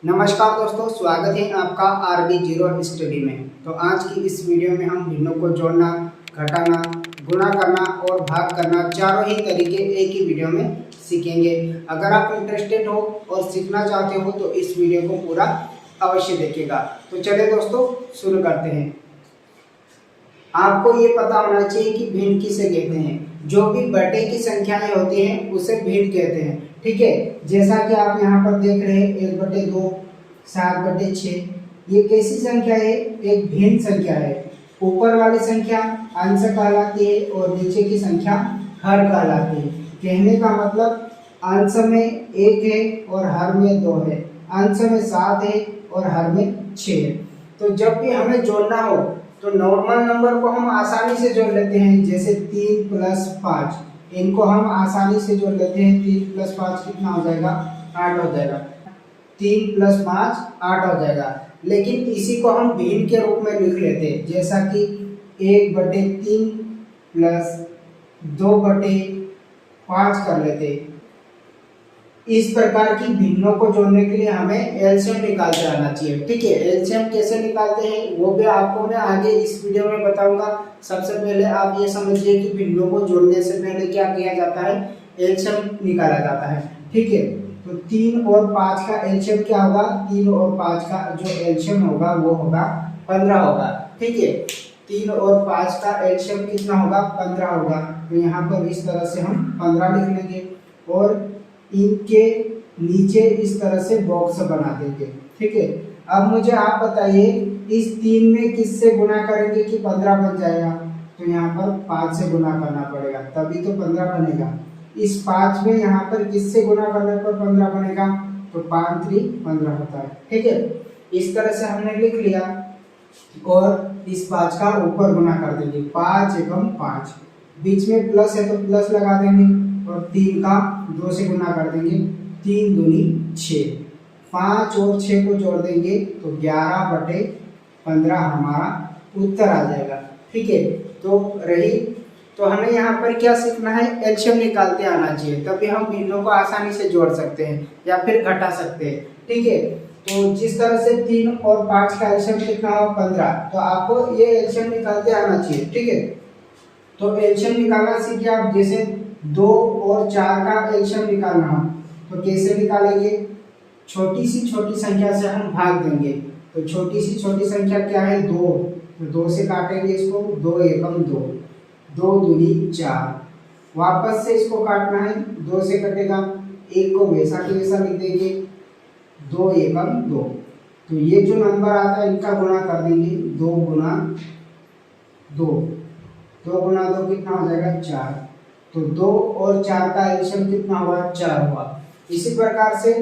नमस्कार दोस्तों, स्वागत है आपका आरबी जीरो स्टडी में। तो आज की इस वीडियो में हम भिन्नों को जोड़ना, घटाना, गुणा करना और भाग करना चारों ही तरीके एक ही वीडियो में सीखेंगे। अगर आप इंटरेस्टेड हो और सीखना चाहते हो तो इस वीडियो को पूरा अवश्य देखिएगा। तो चलिए दोस्तों शुरू करते हैं। आपको ये पता होना चाहिए कि भिन्न किसे कहते हैं। जो भी बटे की संख्याएं होती हैं उसे भिन्न कहते हैं। ठीक है, जैसा कि आप यहाँ पर देख रहे हैं 1/2, 7/6। ये कैसी संख्या है? एक भिन्न संख्या है। ऊपर वाली संख्या अंश कहलाती है और नीचे की संख्या हर कहलाती है। कहने का मतलब अंश में 1 है और हर में 2 है, अंश में 7 है और हर में 6 है। तो जब भी हमें जोड़ना हो तो नॉर्मल नंबर को हम आसानी से जोड़ लेते हैं। जैसे 3 + 5, इनको हम आसानी से जोड़ लेते हैं। 3 + 5 कितना हो जाएगा? 8 हो जाएगा। 3 + 5 8 हो जाएगा। लेकिन इसी को हम भिन्न के रूप में लिख लेते हैं, जैसा कि 1/3 + 2/5 कर लेते हैं। इस प्रकार की भिन्नों को जोड़ने के लिए हमें एलसीएम निकालते आना चाहिए। ठीक है, एलसीएम कैसे निकालते हैं वो भी आपको मैं आगे इस वीडियो में बताऊंगा। सबसे पहले आप ये समझिए कि भिन्नों को जोड़ने से पहले क्या किया जाता है, एलसीएम निकाला जाता है। ठीक है, तो 3 और 5 का एलसीएम क्या होगा? 3 और 5 का जो एलसीएम होगा वो होगा 15 होगा। ठीक है, 3 और 5 का एलसीएम कितना होगा? 15 होगा। तो यहाँ पर इस तरह से हम 15 लिख लेंगे और इनके नीचे इस तरह से बॉक्स बना देंगे। ठीक है, अब मुझे आप बताइए इस 3 में किससे गुणा करेंगे कि 15 बन जाएगा? तो यहाँ पर 5 से गुणा करना पड़ेगा, तभी तो 15 बनेगा। इस 5 में यहाँ पर किससे गुणा करने पर 15 बनेगा? तो 5 × 3 = 15 होता है। ठीक है, इस तरह से हमने लिख लिया और इस 5 का ऊपर गुणा कर देंगे। 5 × 5, बीच में प्लस है तो प्लस लगा देंगे और 3 का 2 से गुणा कर देंगे। 3 दूनी 6, 5 और 6 को जोड़ देंगे तो 11/15 हमारा उत्तर आ जाएगा। ठीक है, तो हमें यहाँ पर क्या सीखना है? एलसीएम निकालते आना चाहिए, तभी हम भिन्नों को आसानी से जोड़ सकते हैं या फिर घटा सकते हैं। ठीक है, तो जिस तरह से 3 और 5 का एलसीएम कितना हो? 15। तो आपको ये एलसीएम निकालते आना चाहिए। ठीक है, तो एलसीएम निकालना सीखिए आप। जैसे 2 और 4 का एलसीएम निकालना हो तो कैसे निकालेंगे? छोटी सी छोटी संख्या से हम भाग देंगे। तो छोटी सी छोटी संख्या क्या है? 2। तो 2 से काटेंगे इसको। 2 एकम 2, 2 दूनी 4। वापस से इसको काटना है, 2 से कटेगा, 1 को वैसा के वैसा लिख देंगे। 2 एकम 2। तो ये जो नंबर आता है इनका गुणा कर देंगे। 2 × 2, 2 × 2 कितना हो जाएगा? 4। तो 2 और 4 का एलसीएम कितना हुआ? 4 हुआ। इसी प्रकार से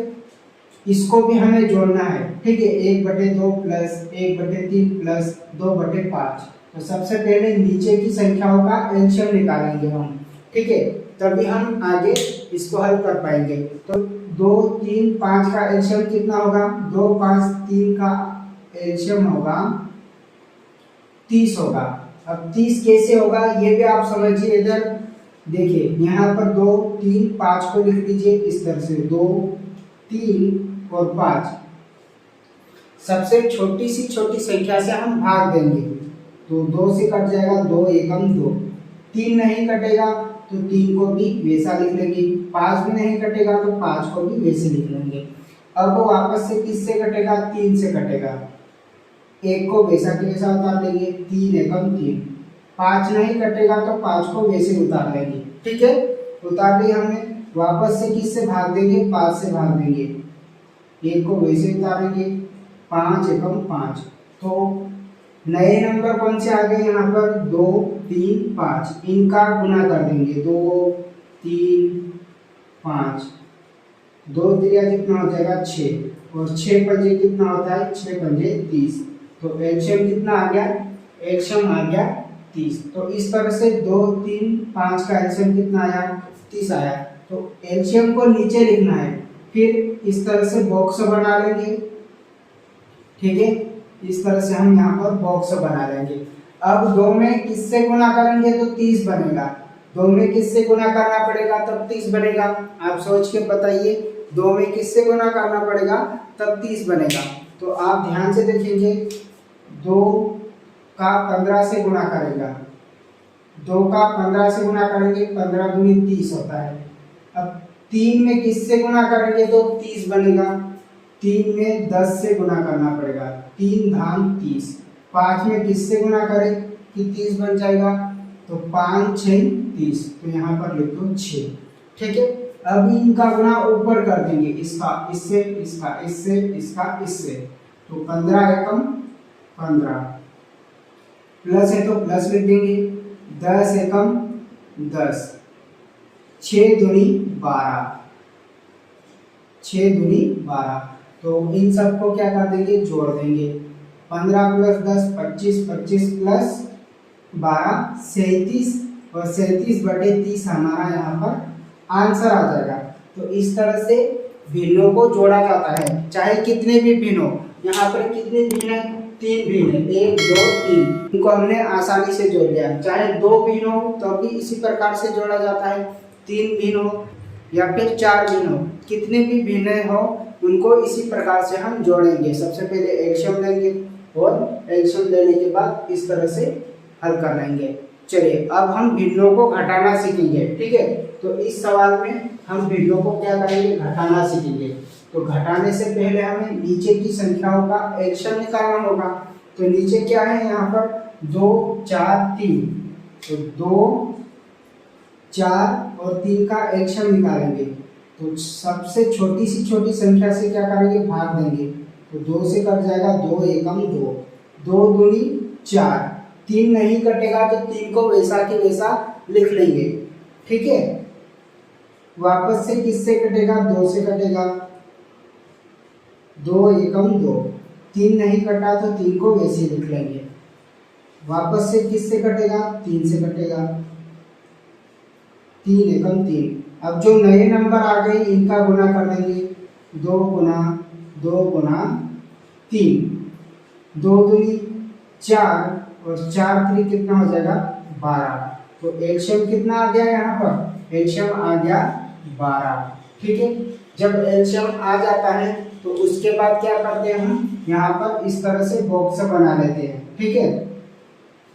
इसको भी हमें जोड़ना है। ठीक है, 1/2 + 1/3 + 2/5। तो सबसे पहले नीचे की संख्याओं का एलसीएम निकालेंगे हम। ठीक है, तभी हम आगे इसको हल कर पाएंगे। तो 2, 3, 5 का एलसीएम कितना होगा? 2, 5, 3 का एलसीएम होगा 30 होगा। अब 30 कैसे होगा ये भी आप समझिए। इधर देखिए, यहाँ पर 2, 3, 5 को लिख दीजिए इस तरह से। 2, 3 और 5 सबसे छोटी सी छोटी संख्या से हम भाग देंगे। तो 2 से कट जाएगा, 2 एकम 2। 3 नहीं कटेगा तो 3 को भी वैसा लिख लेंगे। 5 भी नहीं कटेगा तो 5 को भी वैसे लिख लेंगे। अब वो वापस से किससे कटेगा? 3 से कटेगा। 1 को वैसा के वैसा उतार लेंगे। 3 एकम 3। 5 नहीं कटेगा तो 5 को वैसे उतार लेंगे। ठीक है, उतार लिया हमने। वापस से किससे भाग देंगे? 5 से भाग देंगे। 1 को वैसे उतारेंगे। 5 एकम 5। तो नए नंबर कौन से आ गए यहाँ पर? 2, 3, 5। इनका गुणा कर देंगे। 2, 3, 5। 2 त्रिया कितना हो जाएगा? 6 और 6 पंजे कितना होता है? 6 पंजे 30। तो एलसीएम कितना आ गया? एलसीएम आ गया 30। तो इस तरह से 2, 3, 5 का एलसीएम कितना आया? 30 आया। तो एलसीएम को नीचे लिखना है, फिर इस तरह से बॉक्स बना लेंगे। ठीक है, इस तरह से हम यहाँ पर बॉक्स बना लेंगे। अब 2 में किससे गुणा करेंगे तो 30 बनेगा। 2 में किससे गुणा करना पड़ेगा तब 30 बनेगा? आप सोच के बताइए। 2 में किससे गुना करना पड़ेगा, तब 30 बनेगा। तो आप ध्यान से देखेंगे, 2 का 15 से गुणा करेगा, 2 का 15 से गुणा करेंगे, 15 दूनी 30 होता है। अब 3 में किससे गुणा करेंगे तो 30 बनेगा, 3 में 10 से गुणा करना पड़ेगा, 3 धाम 30। 5 में किससे गुणा करें कि 30 बन जाएगा, तो 5 6 30, तो यहाँ पर लिख दो 6। ठीक है, अब इनका गुणा ऊपर कर देंगे, इसका इससे, इसका इससे, इसका इससे, तो 15 एकम 15, प्लस है तो प्लस लिख देंगे, 10 एकम 10, 6 दूनी 12, 6 दूनी 12। तो इन सबको क्या कर देंगे, जोड़ देंगे, 15 प्लस 10 25, 25 प्लस 12 37, और 37/30 हमारा यहाँ पर आंसर आ जाएगा। तो इस तरह से भिन्नों को जोड़ा जाता है, चाहे कितने भी भिन्न हो। यहाँ पर कितने भिन्न है, 3 भिन्न है, 1 2 3, इनको हमने आसानी से जोड़ लिया। चाहे 2 भिन्न हो तो भी इसी प्रकार से जोड़ा जाता है, 3 भिन्न हो या फिर 4 भिन्न हो, कितने भी भिन्न हो उनको इसी प्रकार से हम जोड़ेंगे। सबसे पहले एलसीएम लेंगे और एलसीएम लेने के बाद इस तरह से हल कर लेंगे। चलिए अब हम भिन्नों को घटाना सीखेंगे। ठीक है, तो इस सवाल में हम भिन्नों को क्या करेंगे, घटाना सीखेंगे। तो घटाने से पहले हमें नीचे की संख्याओं का एलसीएम निकालना होगा। तो नीचे क्या है, यहाँ पर 2 4 3, तो 2 4 और 3 का एलसीएम निकालेंगे। तो सबसे छोटी संख्या से क्या करेंगे, भाग देंगे। तो 2 से कट जाएगा, 2 एकम 2, 2 दूनी 4, 3 नहीं कटेगा तो 3 को वैसा की वैसा लिख लेंगे। ठीक है, वापस से किससे कटेगा, 2 से कटेगा, 2 एकम 2, 3 नहीं कटा तो 3 को वैसे लिख लेंगे। वापस से किससे कटेगा, 3 से कटेगा, 3 एकम 3। अब जो नए नंबर आ गए इनका गुना कर देंगे, 2 गुना 2 गुना 3, 2 दूनी 4 और 4 3 कितना हो जाएगा, 12। तो एलसीएम कितना आ गया, यहाँ पर एलसीएम आ गया 12। ठीक है, जब एलसीएम आ जाता है तो उसके बाद क्या करते हैं, हम यहाँ पर इस तरह से बॉक्स बना लेते हैं। ठीक है,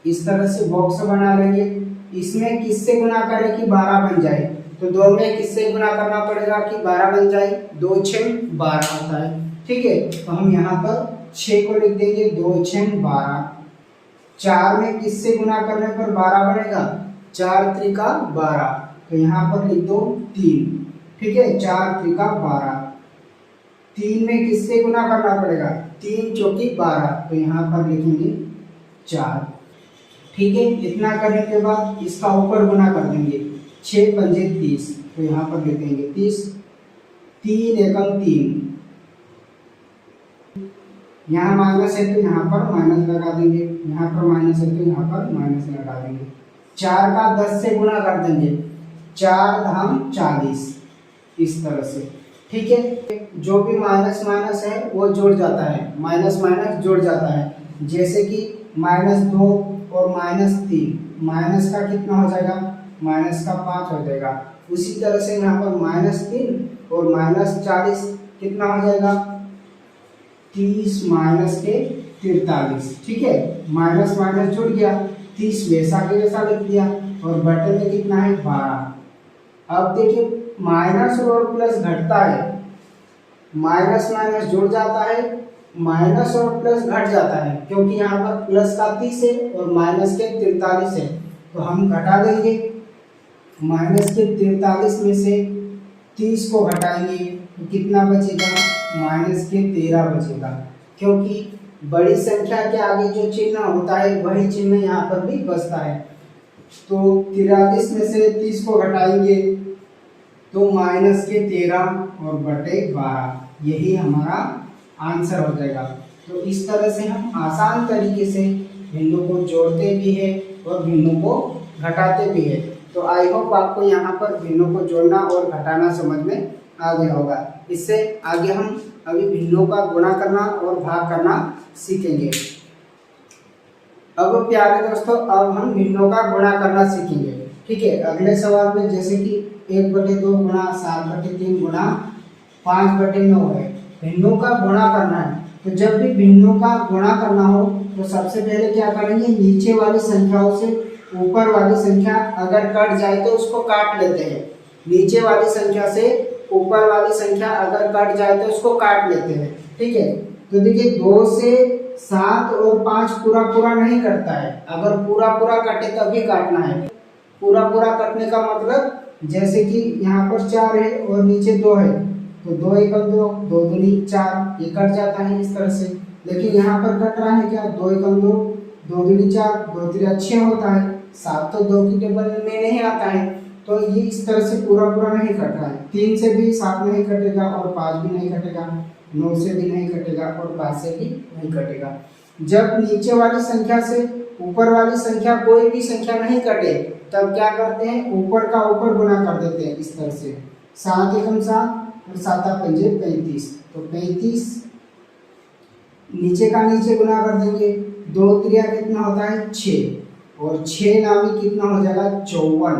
इस तरह से बॉक्स बना लेंगे। इसमें किससे गुना करें कि 12 बन जाए, तो 2 में किससे गुना करना पड़ेगा कि 12 बन जाए, 2 6 12 होता है। ठीक है, तो हम यहाँ पर 6 को लिख देंगे, 2 6 12। 4 में किससे गुना करने पर 12 बनेगा, 4 त्रिका 12, तो यहाँ पर लिख दो 3। ठीक है, 4 त्रिका 12। 3 में किससे गुना करना पड़ेगा, 3 चौकी 12, तो यहाँ पर लिखेंगे 4। ठीक है, इतना करने के बाद इसका ऊपर गुना कर देंगे, 6 पंजे 30, तो यहाँ पर लिख देंगे 30, 3 एकम 3, यहाँ माइनस है तो यहाँ पर माइनस लगा देंगे, यहाँ पर माइनस है तो यहाँ पर माइनस लगा देंगे। 4 का 10 से गुणा कर देंगे, 4 धाम 40, इस तरह से। ठीक है, जो भी माइनस माइनस है वो जुड़ जाता है, माइनस माइनस जुड़ जाता है। जैसे कि -2 और -3, माइनस का कितना हो जाएगा, माइनस का 5 हो जाएगा। उसी तरह से यहाँ पर -3 और -40 कितना हो जाएगा, 30 माइनस के 43। ठीक है, माइनस माइनस जुड़ गया, 30 वैसा के वैसा लिख दिया, और बटे में कितना है 12। अब देखिए माइनस और प्लस घटता है, माइनस माइनस जुड़ जाता है, माइनस और प्लस घट जाता है, क्योंकि यहाँ पर प्लस का 30 है और माइनस के 43 है। तो हम घटा देंगे, माइनस के 43 में से 30 को घटाएंगे तो कितना बचेगा, माइनस के 13 बचेगा, क्योंकि बड़ी संख्या के आगे जो चिन्ह होता है वही चिन्ह यहाँ पर भी बचता है। तो 43 में से 30 को घटाएंगे तो माइनस के 13 और बटे 12, यही हमारा आंसर हो जाएगा। तो इस तरह से हम आसान तरीके से भिन्नों को जोड़ते भी हैं और भिन्नों को घटाते भी हैं। तो आई होप आपको यहाँ पर भिन्नों को जोड़ना और घटाना समझ में आ गया होगा। इससे आगे हम अभी भिन्नों का गुणा करना और भाग करना सीखेंगे। अब प्यारे दोस्तों, अब हम भिन्नों का गुणा करना सीखेंगे। ठीक है, अगले सवाल में जैसे कि 1/2 गुणा 7/3 गुणा 5/9 है। भिन्नों का गुणा करना है, तो जब भी भिन्नों का गुणा करना हो तो सबसे पहले क्या करेंगे, नीचे वाली संख्याओं से ऊपर वाली संख्या अगर कट जाए तो उसको काट लेते हैं। नीचे वाली संख्या से ऊपर वाली संख्या अगर कट जाए तो उसको काट लेते हैं। ठीक है, तो देखिए 2 से 7 और 5 पूरा पूरा नहीं कटता है, अगर पूरा पूरा कटे तभी काटना है। पूरा पूरा कटने का मतलब जैसे कि यहाँ पर 4 है और नीचे 2 है, तो 2 एकम 2, 2 दूनी 4, ये कट जाता है इस तरह से। लेकिन यहाँ पर कट रहा है क्या, 2 एकम 2, 2 दूनी 4, 2 3 6 होता है, 7 तो 2 की टेबल में नहीं आता है, तो ये इस तरह से पूरा पूरा नहीं कट रहा है। 3 से भी 7 नहीं कटेगा और 5 भी नहीं कटेगा, 9 से भी नहीं कटेगा और 5 से भी नहीं कटेगा। जब नीचे वाली संख्या से ऊपर वाली संख्या कोई भी संख्या नहीं कटे तब क्या करते हैं, ऊपर का ऊपर गुणा कर देते हैं इस तरह से। 7 एकम 7 और 7 पंजे 35, तो 35 नीचे का नीचे गुणा कर देंगे, 2 त्रिया कितना होता है 6 और 6 नामी कितना हो जाएगा 54,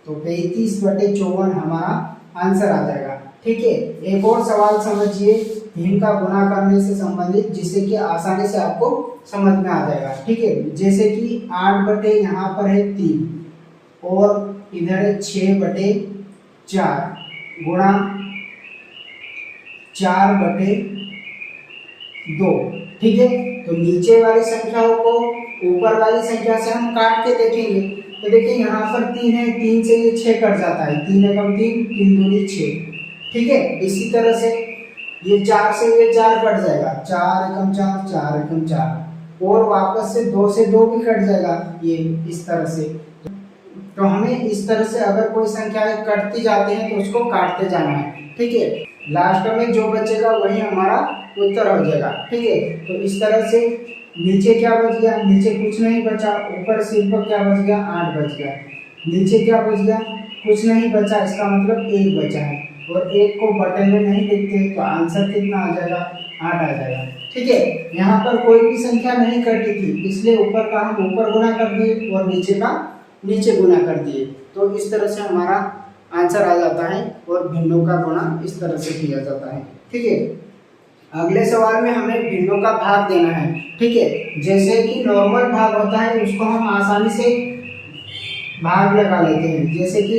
तो 35/54 हमारा आंसर आ जाएगा। ठीक है, एक और सवाल समझिए भिन्न का गुणा करने से संबंधित, जिससे कि आसानी से आपको समझ में आ जाएगा। ठीक है, जैसे कि 8 यहाँ पर है 3 और इधर है 6/4 गुणा 4/2। ठीक है, तो नीचे वाली संख्याओं को ऊपर वाली संख्या से हम काट के देखेंगे, तो देखिए यहाँ पर 3 है, 3 से ये 6 कट जाता है, 3 एकम 3, 3 दूनी 6। ठीक है, इसी तरह से ये 4 से ये 4 कट जाएगा, 4 एकम 4, 4 एकम 4 और वापस से 2 से 2 भी कट जाएगा, ये इस तरह से। तो हमें इस तरह से अगर कोई संख्याएं कटती जाती हैं तो उसको काटते जाना है। ठीक है, लास्ट में जो बचेगा वही हमारा उत्तर हो जाएगा। ठीक है, तो इस तरह से नीचे क्या बच गया, नीचे कुछ नहीं बचा, ऊपर सिर्फ क्या बच गया 8 बच गया। नीचे क्या बच गया, कुछ नहीं बचा, इसका मतलब 1 बचा है और 1 को बटन में नहीं लिखते तो आंसर कितना आ जाएगा 8 आ जाएगा। ठीक है, यहाँ पर कोई भी संख्या नहीं कटी थी, इसलिए ऊपर का हम ऊपर गुणा कर दिए और नीचे का नीचे गुणा कर दिए, तो इस तरह से हमारा आंसर आ जाता है और भिन्नों का गुणा इस तरह से किया जाता है। ठीक है, अगले सवाल में हमें भिन्नों का भाग देना है। ठीक है, जैसे कि नॉर्मल भाग होता है उसको हम आसानी से भाग लगा लेते हैं, जैसे कि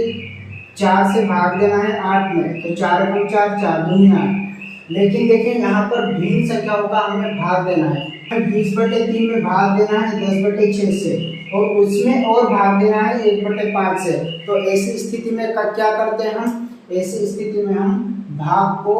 4 से भाग देना है 8 में, तो 4 एकम 4, 4 दूनी 8। लेकिन देखिए यहाँ पर भिन्न संख्याओं का हमें भाग देना है, 20/3 में भाग देना है 10/6 से और उसमें और भाग देना है 1/5 से। तो ऐसी स्थिति में क्या करते हैं हम, ऐसी स्थिति में हम भाग को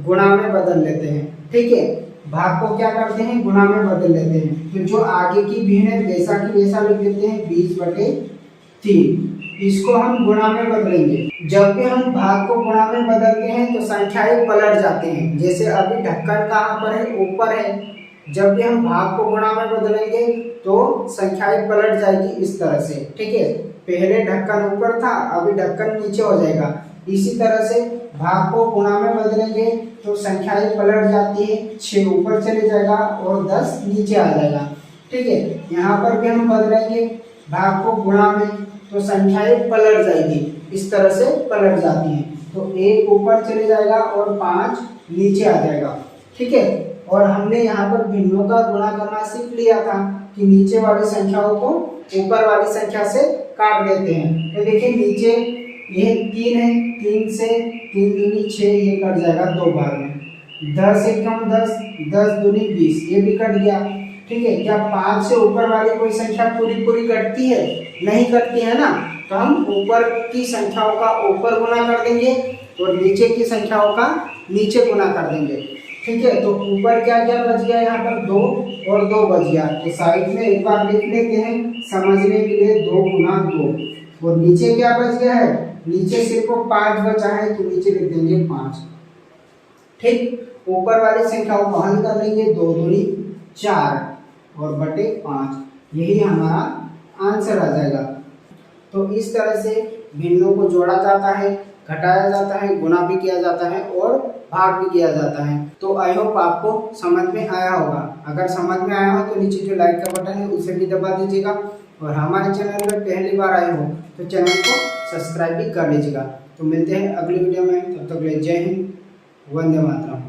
गुणा में बदल लेते हैं। ठीक है, भाग को क्या करते हैं, गुणा में बदल लेते हैं। तो जो आगे की भिन्न है वैसा की वैसा लिख देते हैं 20/3, इसको हम गुणा में बदलेंगे। जब भी हम भाग को गुणा में बदलते हैं तो संख्याएं पलट जाते हैं, जैसे अभी ढक्कन कहाँ पर है, ऊपर है। जब भी हम भाग को गुणा में बदलेंगे तो संख्याएं पलट जाएगी इस तरह से। ठीक है, पहले ढक्कन ऊपर था, अभी ढक्कन नीचे हो जाएगा। इसी तरह से भाग को गुणा में बदलेंगे तो संख्याएं पलट जाती है, 6 ऊपर चले जाएगा और 10 नीचे आ जाएगा। ठीक है, यहाँ पर भी हम बदलेंगे भाग को गुणा में तो संख्याएं पलट जाएगी, इस तरह से पलट जाती हैं। तो 1 ऊपर चले जाएगा और 5 नीचे आ जाएगा। ठीक है, और हमने यहाँ पर भिन्नों का गुणा करना सीख लिया था कि नीचे वाली संख्याओं को ऊपर वाली संख्या से काट देते हैं। तो देखिए नीचे ये 3 है, 3 से 3 दूनी 6, ये कट जाएगा 2 बार में। 10 एकम 10, 10 दूनी 20, ये भी कट गया। ठीक है, क्या 5 से ऊपर वाली कोई संख्या पूरी पूरी कटती है, नहीं कटती है ना, तो हम ऊपर की संख्याओं का ऊपर गुणा कर देंगे और नीचे की संख्याओं का नीचे गुणा कर देंगे। ठीक है, तो ऊपर क्या क्या बच गया, यहाँ पर 2 और 2 बच गया, तो साइड में एक बार लिख लेते हैं समझने के लिए, 2 गुना 2। और नीचे क्या बच गया है, नीचे सिर्फ 5 बचा है, तो नीचे लिख देंगे 5। ठीक, ऊपर वाली संख्याओं को हल कर लेंगे, 2 दूनी 4 और बटे 5, यही हमारा आंसर आ जाएगा। तो इस तरह से भिन्नों को जोड़ा जाता है, घटाया जाता है, गुणा भी किया जाता है और भाग भी किया जाता है। तो आई होप आपको समझ में आया होगा। अगर समझ में आया हो तो नीचे जो लाइक का बटन है उसे भी दबा दीजिएगा और हमारे चैनल में पहली बार आए हो तो चैनल को सब्सक्राइब भी कर लीजिएगा। तो मिलते हैं अगली वीडियो में, तब तक के लिए जय हिंद, वंदे मातरम।